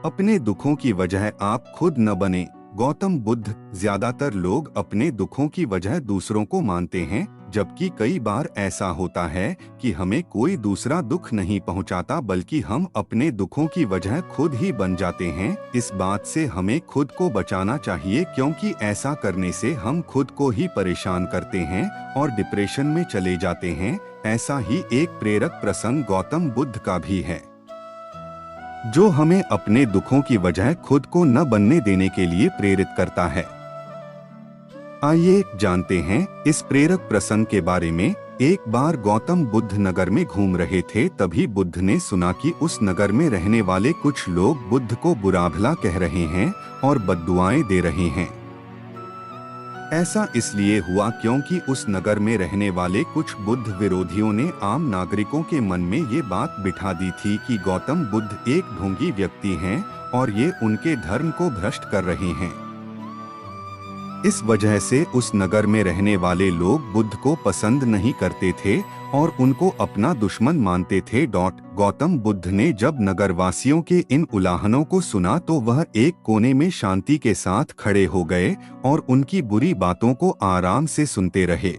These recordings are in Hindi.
अपने दुखों की वजह आप खुद न बने। गौतम बुद्ध। ज्यादातर लोग अपने दुखों की वजह दूसरों को मानते हैं, जबकि कई बार ऐसा होता है कि हमें कोई दूसरा दुख नहीं पहुंचाता, बल्कि हम अपने दुखों की वजह खुद ही बन जाते हैं। इस बात से हमें खुद को बचाना चाहिए, क्योंकि ऐसा करने से हम खुद को ही परेशान करते हैं और डिप्रेशन में चले जाते हैं। ऐसा ही एक प्रेरक प्रसंग गौतम बुद्ध का भी है, जो हमें अपने दुखों की वजह खुद को न बनने देने के लिए प्रेरित करता है। आइए जानते हैं इस प्रेरक प्रसंग के बारे में। एक बार गौतम बुद्ध नगर में घूम रहे थे, तभी बुद्ध ने सुना कि उस नगर में रहने वाले कुछ लोग बुद्ध को बुरा भला कह रहे हैं और बद्दुआएं दे रहे हैं। ऐसा इसलिए हुआ क्योंकि उस नगर में रहने वाले कुछ बुद्ध विरोधियों ने आम नागरिकों के मन में ये बात बिठा दी थी कि गौतम बुद्ध एक ढोंगी व्यक्ति हैं और ये उनके धर्म को भ्रष्ट कर रहे हैं। इस वजह से उस नगर में रहने वाले लोग बुद्ध को पसंद नहीं करते थे और उनको अपना दुश्मन मानते थे। गौतम बुद्ध ने जब नगरवासियों के इन उलाहनों को सुना तो वह एक कोने में शांति के साथ खड़े हो गए और उनकी बुरी बातों को आराम से सुनते रहे।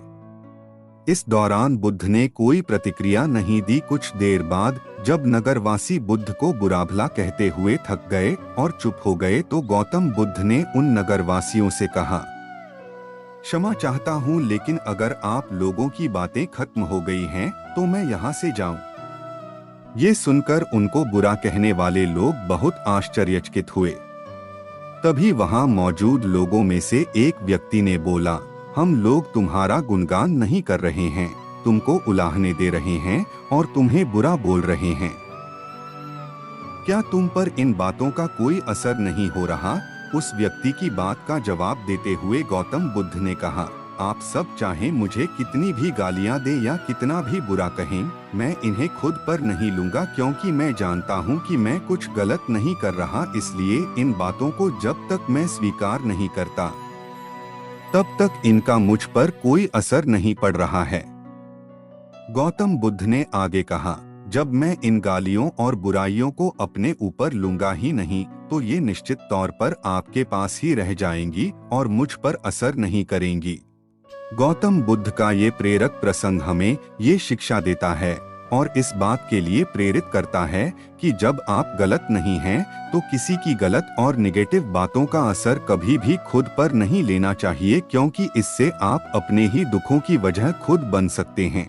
इस दौरान बुद्ध ने कोई प्रतिक्रिया नहीं दी। कुछ देर बाद जब नगरवासी बुद्ध को बुरा भला कहते हुए थक गए और चुप हो गए, तो गौतम बुद्ध ने उन नगरवासियों से कहा, क्षमा चाहता हूँ, लेकिन अगर आप लोगों की बातें खत्म हो गई हैं तो मैं यहाँ से जाऊँ। ये सुनकर उनको बुरा कहने वाले लोग बहुत आश्चर्यचकित हुए। तभी वहाँ मौजूद लोगों में से एक व्यक्ति ने बोला, हम लोग तुम्हारा गुणगान नहीं कर रहे हैं, तुमको उलाहने दे रहे हैं और तुम्हें बुरा बोल रहे हैं। क्या तुम पर इन बातों का कोई असर नहीं हो रहा? उस व्यक्ति की बात का जवाब देते हुए गौतम बुद्ध ने कहा, आप सब चाहें मुझे कितनी भी गालियां दे या कितना भी बुरा कहें, मैं इन्हें खुद पर नहीं लूंगा, क्योंकि मैं जानता हूं कि मैं कुछ गलत नहीं कर रहा। इसलिए इन बातों को जब तक मैं स्वीकार नहीं करता, तब तक इनका मुझ पर कोई असर नहीं पड़ रहा है। गौतम बुद्ध ने आगे कहा, जब मैं इन गालियों और बुराइयों को अपने ऊपर लूंगा ही नहीं, तो ये निश्चित तौर पर आपके पास ही रह जाएंगी और मुझ पर असर नहीं करेंगी। गौतम बुद्ध का ये प्रेरक प्रसंग हमें ये शिक्षा देता है और इस बात के लिए प्रेरित करता है कि जब आप गलत नहीं हैं, तो किसी की गलत और निगेटिव बातों का असर कभी भी खुद पर नहीं लेना चाहिए, क्योंकि इससे आप अपने ही दुखों की वजह खुद बन सकते हैं।